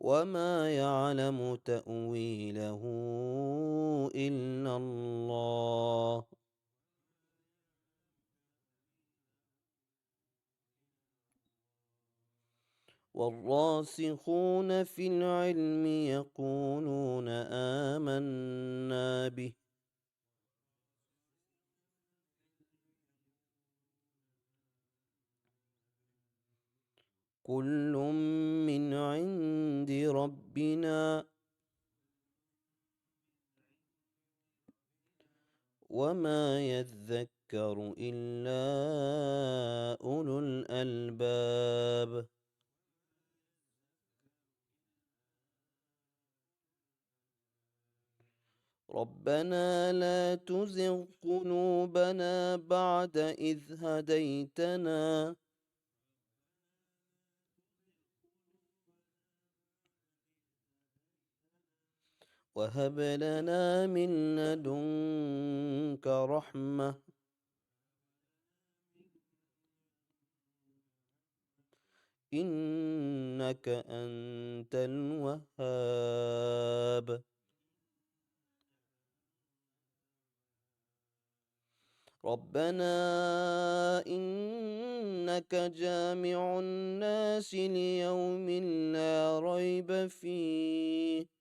وما يعلم تأويله إلا الله والراسخون في العلم يقولون آمنا به كل من عند ربنا وما يذكر إلا أولو الألباب ربنا لا تزغ قلوبنا بعد إذ هديتنا وهب لنا من لدنك رحمة إنك أنت الوهاب ربنا إنك جامع الناس ليوم لا ريب فيه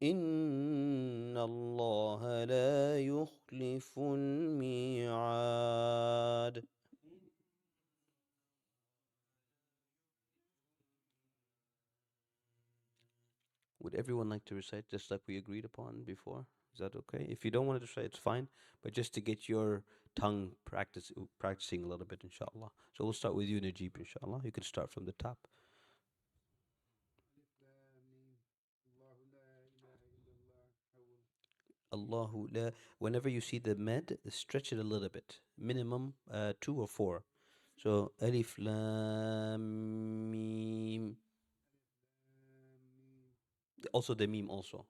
إن الله لا يخلف الميعاد. Would everyone like to recite just like we agreed upon before? Is that okay? If you don't want to recite, it's fine. But just to get your tongue practicing a little bit, inshallah. So we'll start with you, Najib, inshallah. You can start from the top. Allahu la. Whenever you see the med, stretch it a little bit. Minimum 2 or 4. So alif lam mim. Also the meme also.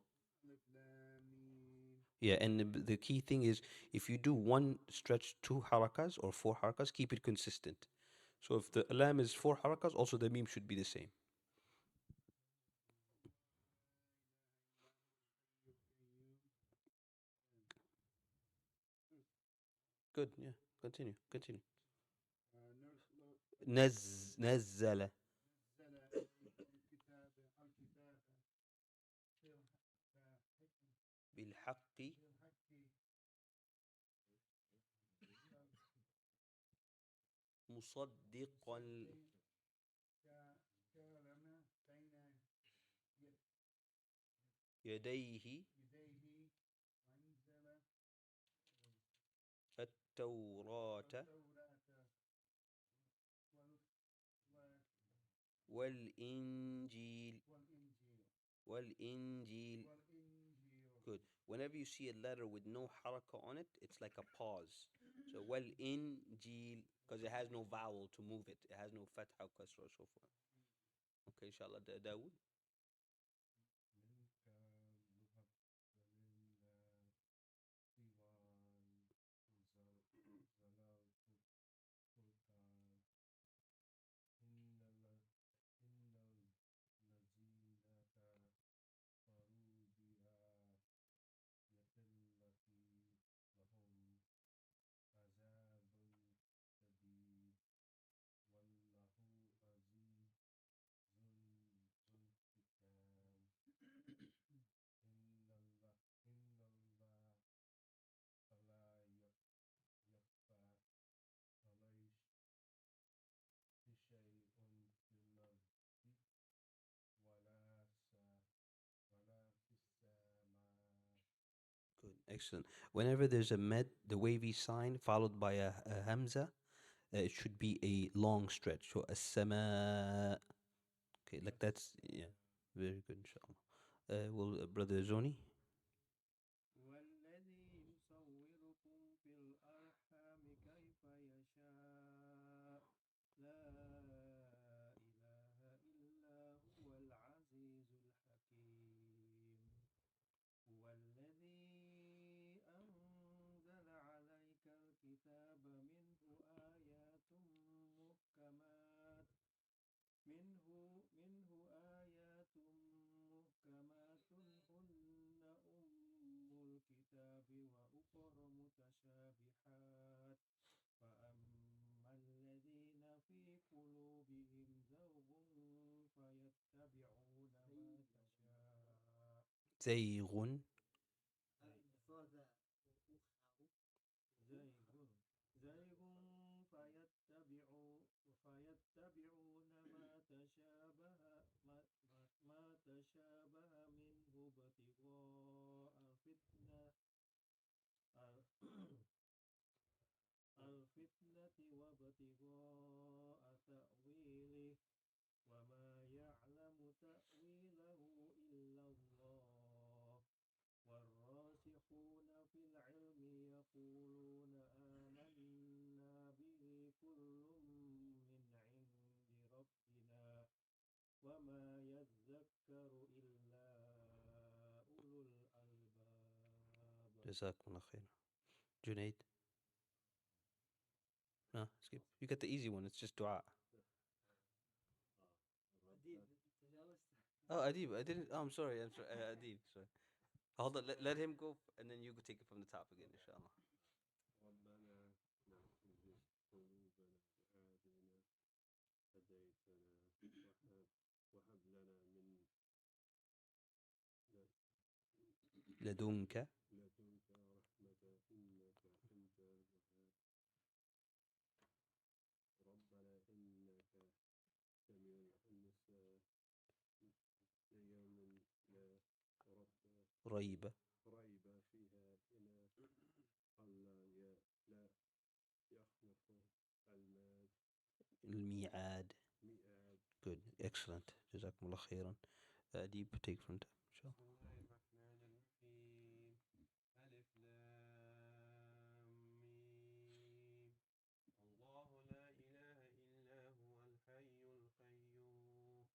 Yeah, and the key thing is if you do one stretch 2 harakas or 4 harakas, keep it consistent. So if the lam is 4 harakas, also the meme should be the same. Good, yeah. Continue. نزل بالحق مصدقا يديه التوراة والإنجيل. Good. Whenever you see a letter with no haraka on it, it's like a pause. So والإنجيل, because it has no vowel to move it. It has no fatha, kasra, or so forth. Okay, inshallah. Dawood. Good, excellent. Whenever there's a med, the wavy sign followed by a hamza, it should be a long stretch. So as-sama. Okay, like that's, yeah, very good, inshallah. Well, Brother Zoni. وأخر متشابهات فأما الذين في قلوبهم زيغ فيتبعون ما تشاء زيغ زيغ فيتبعون ما تشابه منه ابتغاء الفتنة وابتغاء تأويله وما يعلم تأويله إلا الله والراسخون في العلم يقولون آمنا به كل من عند ربنا وما يذكر إلا أولو الألباب. جزاكم الله خير. Junaid? No, skip. You get the easy one. It's just dua. Oh, Adib. I didn't. Oh, I'm sorry. Adib, sorry. Hold on. Let him go, and then you go take it from the top again, inshallah. ربنا لا تزغ قلوبنا بعد إذ هديتنا وهب لنا من لدنك رحمة إنك أنت الوهاب ربنا إنك سميع النساء يوم لا ريب فيها إن الله لا يخلف الميعاد. Good, excellent. جزاكم الله خيرا. Adib, take from them, inshallah. بسم الله الرحمن الرحيم ألف لام ميم الله لا إله إلا هو الحي القيوم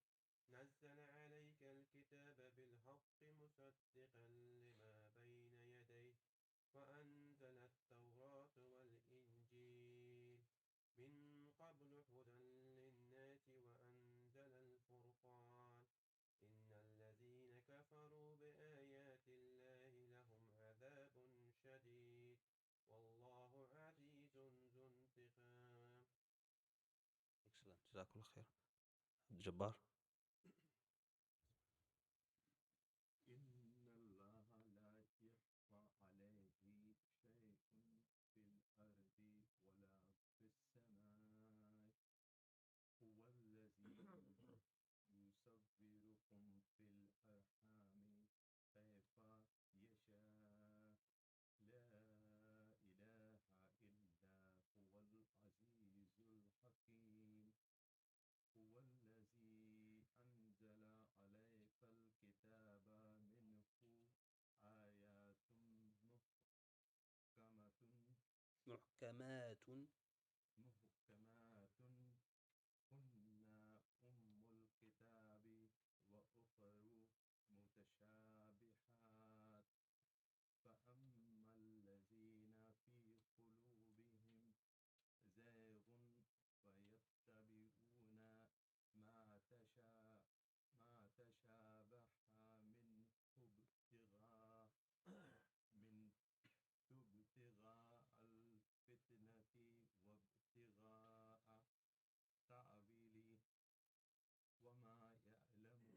نزل عليك الكتاب بالحق مصدقا لما بين يديه وأنزل التوراة والإنجيل من قبل هدى للناس وأنزل الفرقان إن الذين كفروا بآيات الله لهم عذاب شديد والله عزيز ذو انتقام. Excellent. جزاكم الله خير. جبار. إن الله لا يخفى عليه شيء في الأرض ولا في السماء هو الذي يصوركم في الأرحام كيف يشاء لا إله إلا هو العزيز الحكيم هو الذي أنزل عليك الكتاب منه آيات محكمات هن أم الكتاب وأخر متشابهات فأما الذين في قلوبهم زيغ فيتبعون ما تشابه منه ابتغاء الفتنة وابتغاء تأويله وما يعلم تأويله إلا الله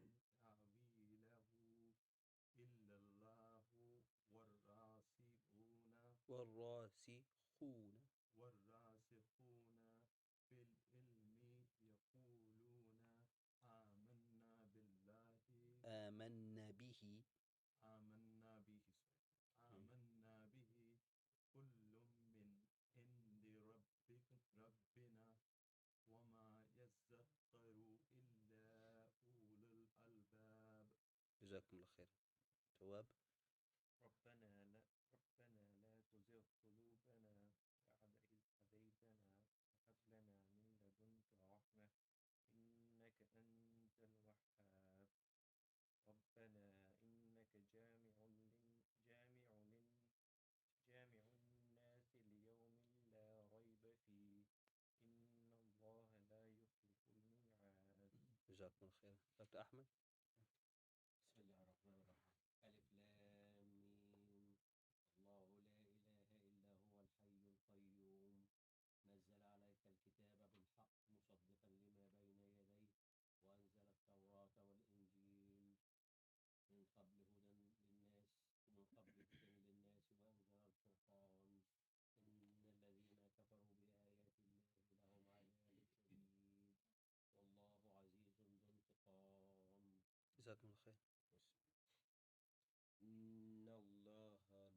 والراسخون في العلم يقولون آمنا به كل من عند ربنا وما يذكر إلا أولو الألباب. جزاكم الله خير. جواب. ربنا لا تزغ قلوبنا بعد إذ هديتنا وهب لنا من لدنك رحمة إنك أنت الوهاب ربنا إنك جامع الناس ليوم لا ريب فيه إن الله لا يخلف الميعاد. جزاكم الله خير. دكتور أحمد. بسم الله الرحمن الرحيم ألف لام ميم الله قبل هدى للناس وأنزل الفرقان إن الذين كفروا بآيات الله لهم عذاب شديد والله عزيز ذو انتقام. جزاكم الله خير. إن الله لا يخفى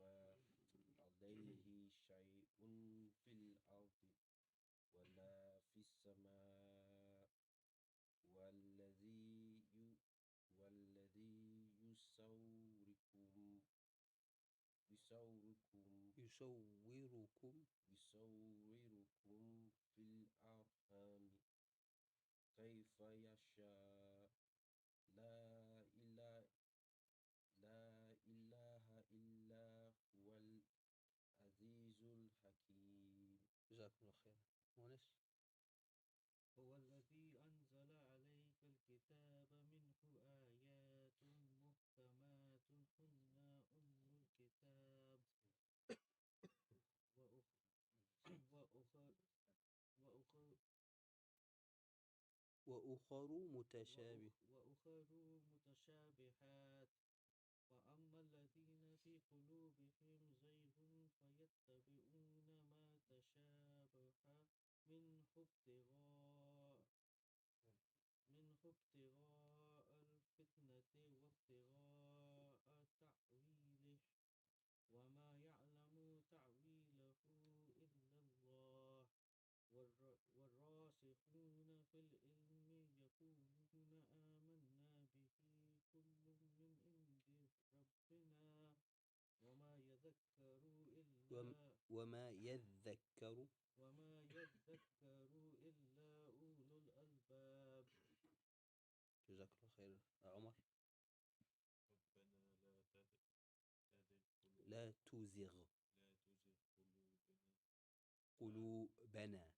عليه شيء في الأرض ولا في السماء والذي يصوركم في الأرحام كيف يشاء لا إله إلا هو العزيز الحكيم. جزاكم الله خير. مونس. هو الذي أنزل عليك الكتاب منه آيات محكمات هن أم الكتاب وأخر متشابهات فأما الذين في قلوبهم زيغ فيتبعون ما تشابه منه ابتغاء الفتنة وابتغاء تأويله وما يعلم تأويله إلا الله والراسخون في العلم يقولون آمنا به كل من عند ربنا وما يذكر إلا أولو الألباب. جزاك الله خير. عمر. ربنا لا تزغ قلوبنا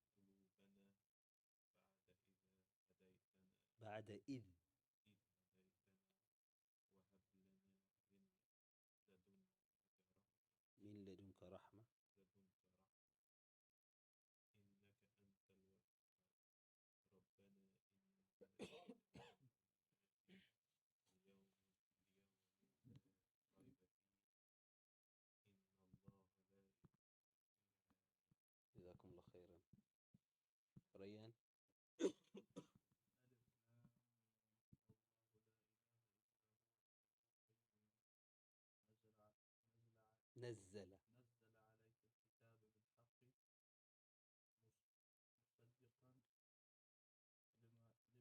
بعد إذ هديتنا وهب لنا من لدنك رحمة إنك أنت الوهاب. ربنا إننا اليوم لا ريب فيه إن الله لا يحب. جزاكم الله خيرا. ريان. ألف لام الله لا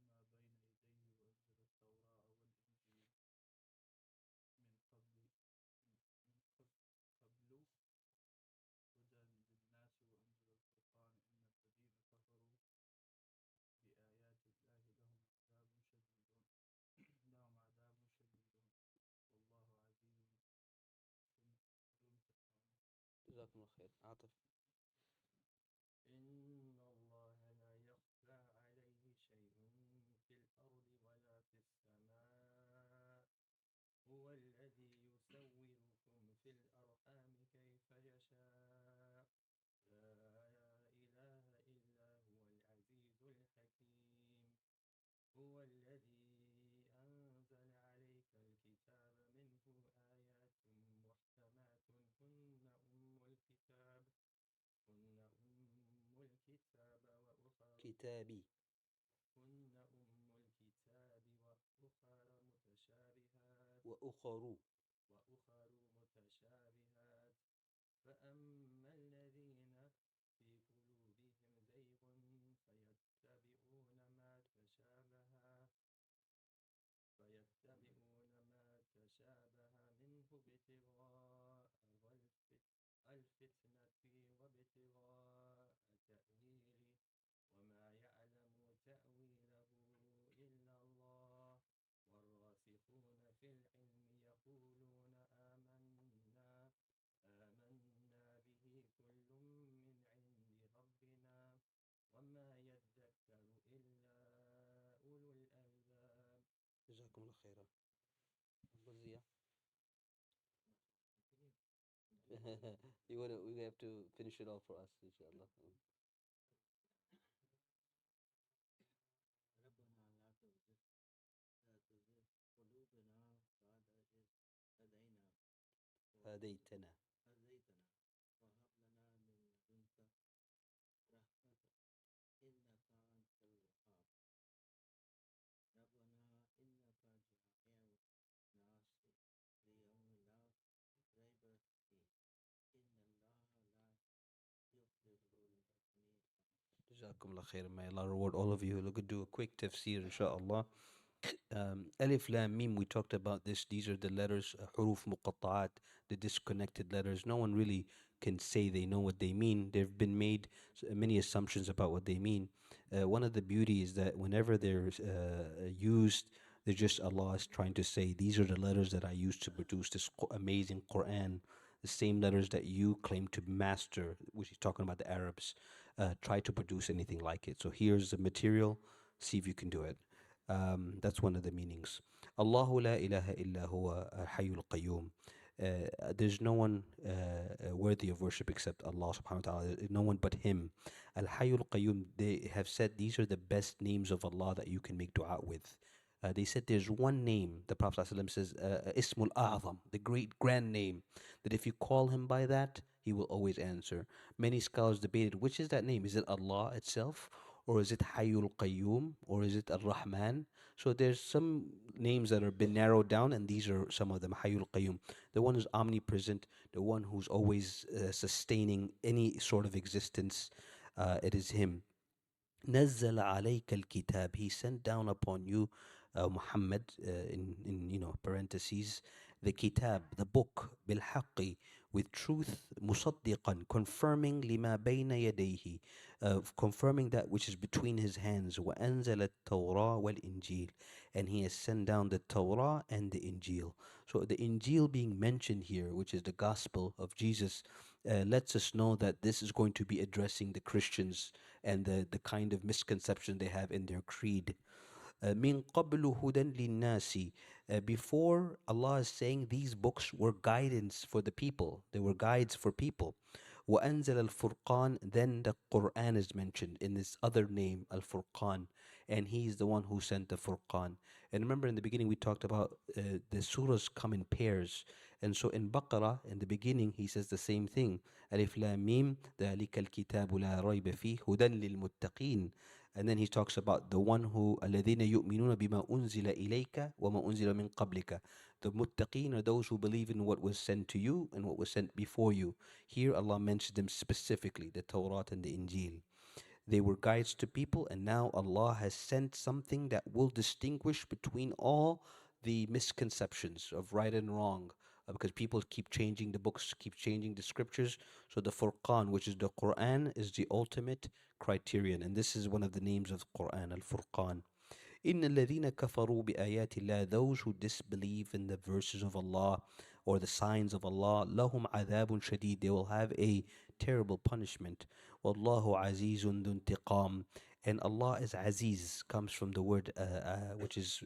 إله إلا هو نزل عليك الكتاب بالحق مصدقا لما بين يديه وأنزل التوراة والإنجيل من قبل هدى للناس وأنزل الفرقان إن الذين كفروا بآيات الله لهم عذاب شديد والله عزيز ذو انتقام. جزاكم الله خير. عاطف. إن الله لا يخفى عليه شيء في الأرض ولا في السماء هو الذي يصوركم في الأرحام كيف يشاء لا إله إلا هو العزيز الحكيم. هو الذي أنزل عليك الكتاب منه آيات محكمات هن أم الكتاب وأخر كتابي. هن أم الكتاب وأخر متشابهات فأما الذين في قلوبهم زيغ فيتبعون ما تشابه منه ابتغاء الفتنة وابتغاء تأويله وما يعلم تأويله إلا الله والراسخون في العلم يقولون آمنا به كل من عند ربنا وما يذكر إلا أولو الألباب. جزاكم الله خيرا. بزية. We have to finish it off for us, inshallah. ربنا لا تزغ قلوبنا بعد هديتنا هديتنا وهب لنا من لدنك رحمة إنك أنت الوهاب ربنا إنك جامع الناس ليوم لا ريب فيه إن الله لا يخلف الميعاد. جزاكم الله خير. May Allah reward all of you. Look, do a quick tafsir, inshallah. Alif Lam Mim, we talked about this. These are the letters, huruf muqatta'at, the disconnected letters. No one really can say they know what they mean. There have been made many assumptions about what they mean. One of the beauties is that whenever they're used, they're just Allah is trying to say, these are the letters that I used to produce this amazing Quran. The same letters that you claim to master, which he's talking about the Arabs, try to produce anything like it. So here's the material, see if you can do it. That's one of the meanings. Allahu la ilaha illa huwa hayyul qayyum. There's no one worthy of worship except Allah subhanahu wa ta'ala. No one but Him. Al Hayyul Qayyum, they have said these are the best names of Allah that you can make dua with. They said there's one name, the Prophet ﷺ says, Ismul A'zam, the great grand name, that if you call Him by that, He will always answer. Many scholars debated, which is that name? Is it Allah itself? Or is it Hayyul Qayyum? Or is it Ar-Rahman? So there's some names that have been narrowed down, and these are some of them. Hayyul Qayyum, the one who's omnipresent, the one who's always sustaining any sort of existence. It is Him. نزل عليك الكتاب, He sent down upon you, Muhammad, in parentheses, the kitab, the book, بالحق, with truth, مصدقا, confirming لما بين يديه, confirming that which is between his hands, وأنزل التوراة والإنجيل, and He has sent down the Torah and the Injil. So the Injil being mentioned here, which is the gospel of Jesus, lets us know that this is going to be addressing the Christians and the kind of misconception they have in their creed. من قبل هدى للناس, before, Allah is saying these books were guidance for the people, they were guides for people. وأنزل الفرقان, then the Quran is mentioned in this other name, Al-Furqan, and He is the one who sent the Furqan. And remember in the beginning we talked about the surahs come in pairs, and so in Baqarah in the beginning He says the same thing, Alif Lam Mim, ذَلِكَ الْكِتَابُ لَا رَيْبَ فِيهِ هُدًى لِلْمُتَّقِينَ. And then He talks about the one who الَّذِينَ يُؤْمِنُونَ بِمَا أُنزِلَ إِلَيْكَ وَمَا أُنزِلَ مِن قَبْلِكَ. The muttaqeen are those who believe in what was sent to you and what was sent before you. Here Allah mentions them specifically, the Torah and the Injil. They were guides to people, and now Allah has sent something that will distinguish between all the misconceptions of right and wrong, because people keep changing the books, keep changing the scriptures. So the Furqan, which is the Quran, is the ultimate criterion, and this is one of the names of the Quran, Al-Furqan. إِنَّ الَّذِينَ كَفَرُوا بِآيَاتِ اللَّهِ, those who disbelieve in the verses of Allah or the signs of Allah, لَهُمْ عَذَابٌ شَدِيد, they will have a terrible punishment. وَاللَّهُ عَزِيزٌ ذُو انْتِقَامٍ, and Allah is Aziz, comes from the word which is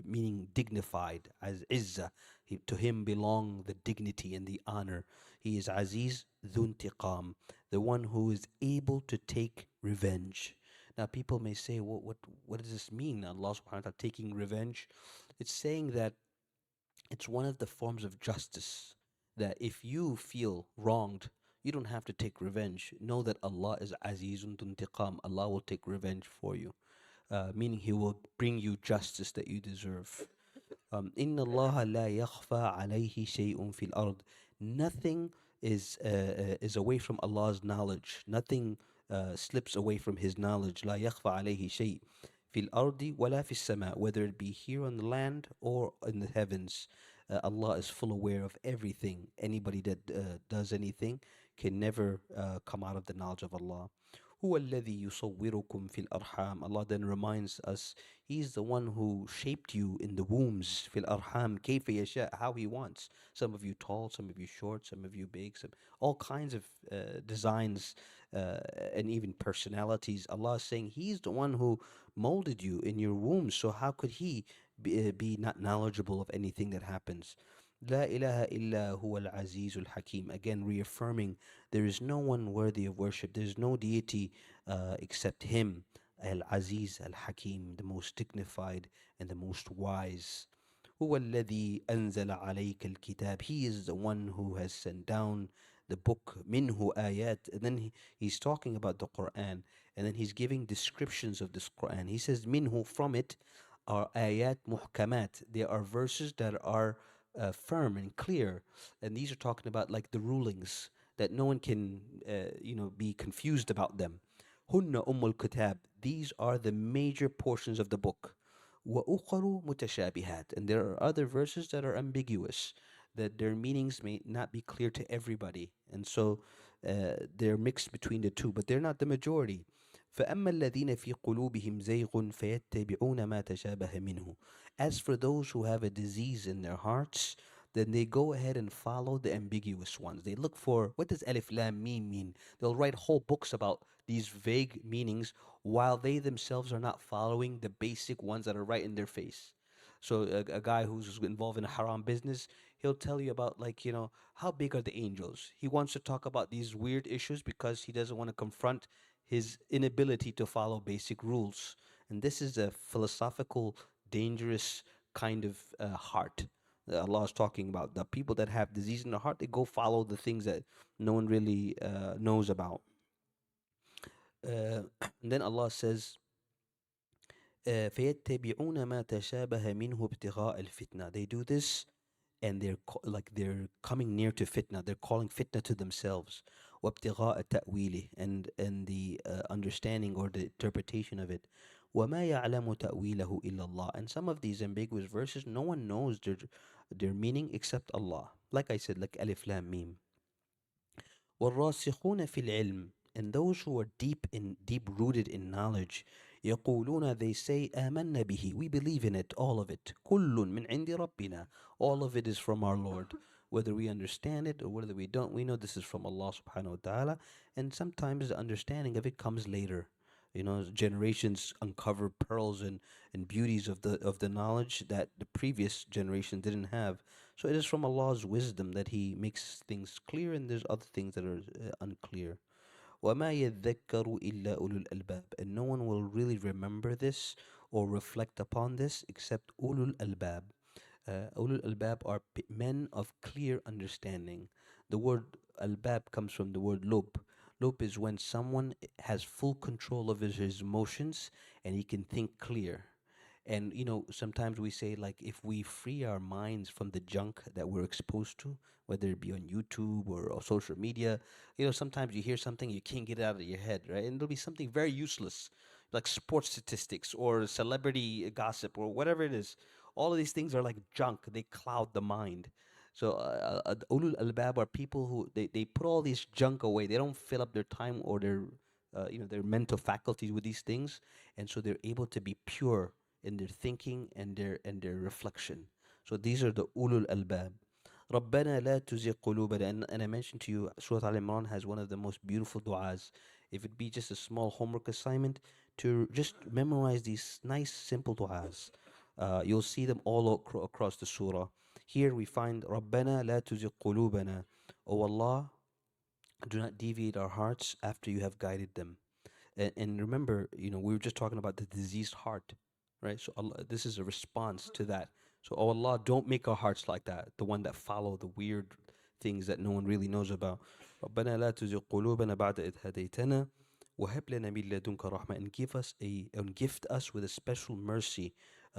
meaning dignified, as Izzah. To Him belong the dignity and the honor. He is Aziz ذُو انْتِقَامٍ, the one who is able to take revenge. Now people may say, what does this mean? Allah subhanahu wa ta'ala taking revenge? It's saying that it's one of the forms of justice, that if you feel wronged, you don't have to take revenge. Know that Allah is Azizun Duntiqam. Allah will take revenge for you, meaning He will bring you justice that you deserve. إِنَّ اللَّهَ لَا يَخْفَى عَلَيْهِ شَيْءٌ فِي الْأَرْضِ. Nothing is away from Allah's knowledge. Nothing slips away from His knowledge. لا يخفى عليه شيء في الأرض ولا في السماء, whether it be here on the land or in the heavens. Allah is full aware of everything. Anybody that does anything can never come out of the knowledge of Allah. هو الذي يصوركم في الأرحام. Allah then reminds us, He's the one who shaped you in the wombs. في الأرحام كيف يشاء, how He wants. Some of you tall, some of you short, some of you big, all kinds of designs and even personalities. Allah is saying He's the one who molded you in your womb. So how could He be not knowledgeable of anything that happens? لا إله إلا هو العزيز الحكيم. Again, reaffirming there is no one worthy of worship. There is no deity except Him. Al-Aziz Al-Hakim, the most dignified and the most wise. هو الذي أنزل عليك الكتاب. He is the one who has sent down the book. منه آيات. And then he's talking about the Quran. And then he's giving descriptions of this Quran. He says, minhu, from it, are ayat muhkamat. There are verses that are firm and clear. And these are talking about like the rulings that no one can, be confused about them. Hunna ummul kitab. These are the major portions of the book. وَأُخَرُ مُتَشَابِهَات. And there are other verses that are ambiguous, that their meanings may not be clear to everybody. And so they're mixed between the two, but they're not the majority. فَأَمَّا الَّذِينَ فِي قُلُوبِهِمْ زَيْغٌ فَيَتَّبِعُونَ مَا تَشَابَهَ مِنْهُ. As for those who have a disease in their hearts, then they go ahead and follow the ambiguous ones. They look for, what does Alif Lam Mim mean? They'll write whole books about these vague meanings while they themselves are not following the basic ones that are right in their face. So a guy who's involved in a haram business, he'll tell you about, like, how big are the angels? He wants to talk about these weird issues because he doesn't want to confront his inability to follow basic rules. And this is a philosophical, dangerous kind of heart that Allah is talking about. The people that have disease in their heart, they go follow the things that no one really knows about. And then Allah says, فَيَتَّبِعُونَ مَا تَشَابَهَ مِنْهُ ابْتِغَاءَ الْفِتْنَةِ. They do this and they're coming near to fitna. They're calling fitna to themselves. وَابْتِغَاءَ تَأْوِيلِهِ. And the understanding or the interpretation of it. وَمَا يَعْلَمُ تَأْوِيلَهُ إِلَّا اللَّهِ. And some of these ambiguous verses, no one knows their meaning except Allah. Like I said, like Alif Lam Mim. وَالرَّاسِخُونَ فِي الْعِلْمِ. And those who are deep rooted in knowledge, يقولون, they say, آمنا به, we believe in it, all of it. كل من عند ربنا. All of it is from our Lord. Whether we understand it or whether we don't, we know this is from Allah subhanahu wa ta'ala. And sometimes the understanding of it comes later. Generations uncover pearls and beauties of the knowledge that the previous generation didn't have. So it is from Allah's wisdom that He makes things clear, and there's other things that are unclear. وَمَا يَذَّكَّرُ إِلَّا أُولُو الْأَلْبَابِ. And no one will really remember this or reflect upon this except ulul albab. Ulul albab are men of clear understanding. The word albab comes from the word lub. Lub is when someone has full control of his emotions and he can think clear. And sometimes we say, like, if we free our minds from the junk that we're exposed to, whether it be on YouTube or social media, sometimes you hear something, you can't get it out of your head, right? And it'll be something very useless, like sports statistics or celebrity gossip or whatever it is. All of these things are like junk. They cloud the mind. So ulul albab are people who they put all this junk away. They don't fill up their time or their mental faculties with these things, and so they're able to be pure in their thinking and their reflection. So these are the ulul albab. رَبَّنَا لَا تُزِغْ قُلُوبَنَا. And I mentioned to you, Surah Al-Imran has one of the most beautiful du'as. If it be just a small homework assignment, to just memorize these nice, simple du'as. You'll see them all across the surah. Here we find رَبَّنَا لَا تُزِغْ قُلُوبَنَا. O Allah, do not deviate our hearts after you have guided them. And remember, we were just talking about the diseased heart, right? So Allah, this is a response to that. So, oh Allah, don't make our hearts like that, the one that follow the weird things that no one really knows about. رَبَّنَا لَا تُزِغْ قُلُوبَنَا بَعْدَ إِذْ هَدَيْتَنَا وَهَبْ لَنَا مِن لَدُنْكَ رَحْمَةً. And gift us with a special mercy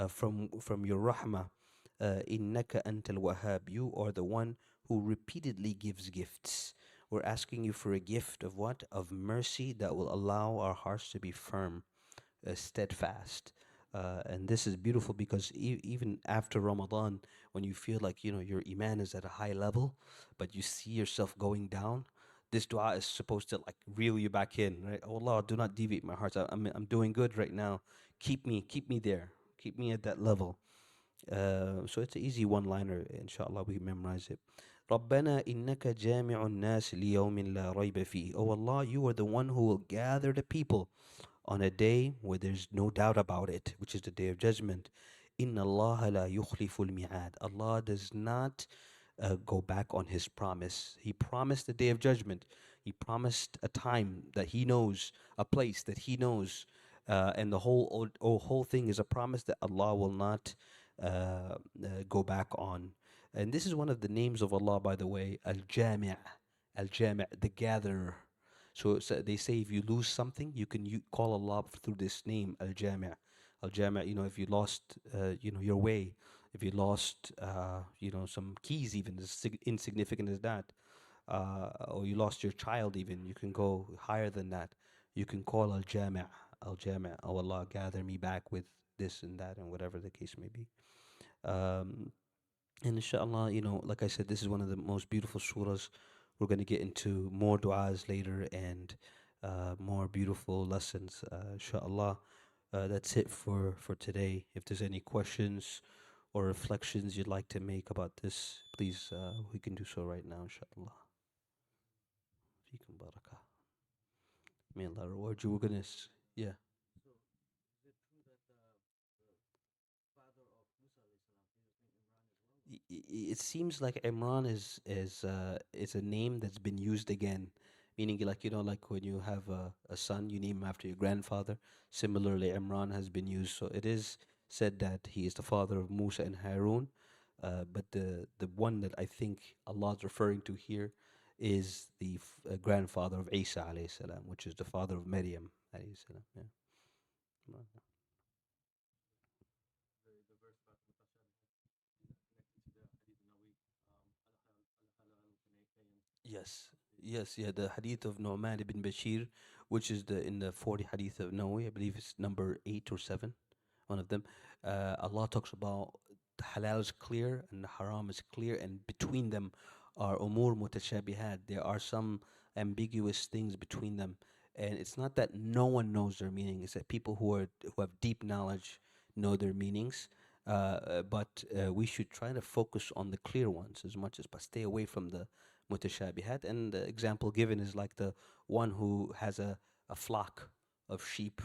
from your rahmah. إِنَّكَ أَنْتَ الْوَهَّابِ. You are the one who repeatedly gives gifts. We're asking you for a gift of what? Of mercy that will allow our hearts to be firm, steadfast. And this is beautiful because even after Ramadan, when you feel like, your iman is at a high level, but you see yourself going down, this dua is supposed to like reel you back in, right? Oh Allah, do not deviate my heart. I'm doing good right now. Keep me there. Keep me at that level. So it's an easy one-liner. Inshallah, we memorize it. رَبَّنَا إِنَّكَ جَامِعُ النَّاسِ لِيَوْمٍ لَا رَيْبَ فِيهِ. Oh Allah, you are the one who will gather the people on a day where there's no doubt about it, which is the day of judgment. إِنَّ اللَّهَ لَا يُخْلِفُ الْمِعَادِ. Allah does not go back on His promise. He promised the day of judgment. He promised a time that He knows, a place that He knows. And the whole thing is a promise that Allah will not go back on. And this is one of the names of Allah, by the way, Al-Jami', Al-Jami', the gatherer. So they say if you lose something, you can call Allah through this name, Al-Jami'. Al-Jami', if you lost, your way, if you lost, some keys, even as insignificant as that, or you lost your child, even, you can go higher than that. You can call Al-Jami', Al-Jami', oh Allah, gather me back with this and that, and whatever the case may be. And inshallah, like I said, this is one of the most beautiful surahs. We're going to get into more du'as later and more beautiful lessons, inshallah. That's it for today. If there's any questions or reflections you'd like to make about this, please, we can do so right now, inshallah. Feekum barakah. May Allah reward you. We're going to, yeah. So, is it true that the father of Musa alayhi salam, his name Imran as well? It seems like Imran is a name that's been used again, meaning like like when you have a son, you name him after your grandfather. Similarly, Imran has been used, so it is said that he is the father of Musa and Harun. But the one that I think Allah is referring to here is the grandfather of Isa alayhi salam, which is the father of Maryam alayhi salam. Yeah. The verse about mutashabihat connected to the hadith nawi, Yes, yes, yeah. The hadith of Nu'man ibn Bashir, which is in the 40 hadith of Nawawi, I believe it's number 8 or 7, one of them. Allah talks about the halal is clear and the haram is clear, and between them are umur mutashabihat. There are some ambiguous things between them, and it's not that no one knows their meaning. It's that people who have deep knowledge know their meanings. But we should try to focus on the clear ones as much as, but stay away from the mutashabihat. And the example given is like the one who has a flock of sheep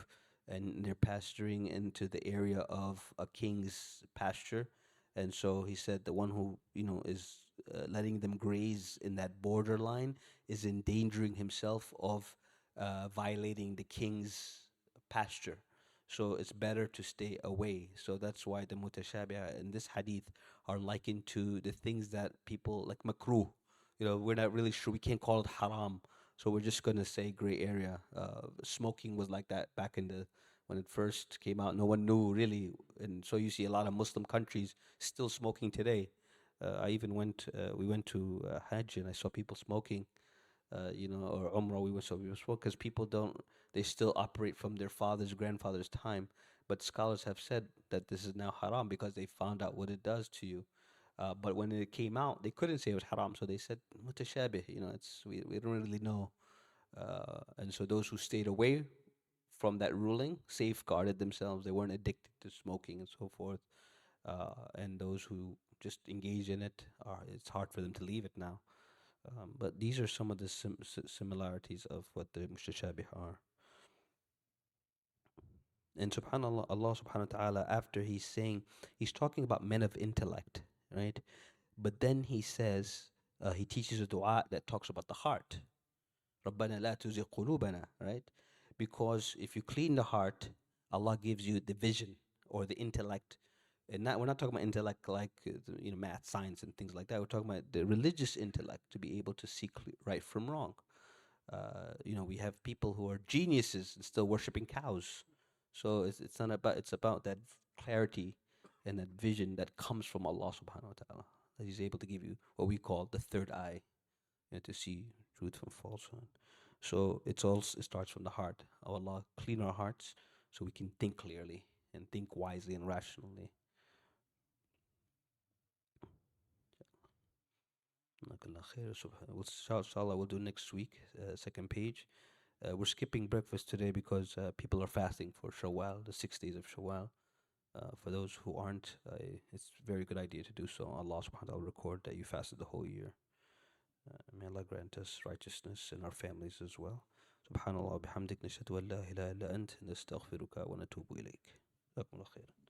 and they're pasturing into the area of a king's pasture. And so he said the one who, is letting them graze in that borderline is endangering himself of violating the king's pasture. So it's better to stay away. So that's why the mutashabiha in this hadith are likened to the things that people like makruh. We're not really sure. We can't call it haram. So we're just going to say gray area. Smoking was like that back when it first came out. No one knew really. And so you see a lot of Muslim countries still smoking today. We went to Hajj and I saw people smoking, or Umrah, we saw people smoke because people they still operate from their father's, grandfather's time. But scholars have said that this is now haram because they found out what it does to you. But when it came out, they couldn't say it was haram, so they said mutashabih. We don't really know. And so those who stayed away from that ruling safeguarded themselves. They weren't addicted to smoking and so forth. And those who just engage in it, it's hard for them to leave it now. But these are some of the similarities of what the mutashabih are. And subhanAllah, Allah subhanahu wa ta'ala, after he's talking about men of intellect, right? But then he says, he teaches a dua that talks about the heart. رَبَّنَا لَا تُزِغْ قُلُوبَنَا, right? Because if you clean the heart, Allah gives you the vision or the intellect. And we're not talking about intellect like math, science, and things like that. We're talking about the religious intellect to be able to see right from wrong. We have people who are geniuses and still worshiping cows. So it's not about, it's about that clarity and that vision that comes from Allah subhanahu wa ta'ala. That He's able to give you what we call the third eye, to see truth from falsehood. So it starts from the heart. Oh Allah, clean our hearts so we can think clearly and think wisely and rationally. Inshallah, we'll do next week, second page. We're skipping breakfast today because people are fasting for Shawwal, the 6 days of Shawwal. For those who aren't, it's a very good idea to do so. Allah subhanahu wa ta'ala will record that you fasted the whole year. May Allah grant us righteousness in our families as well. Subhanallah bihamdik, nashhadu an la ilaha illa ant, nastaghfiruka wa natubu ilayk. Jazakumullah khairan.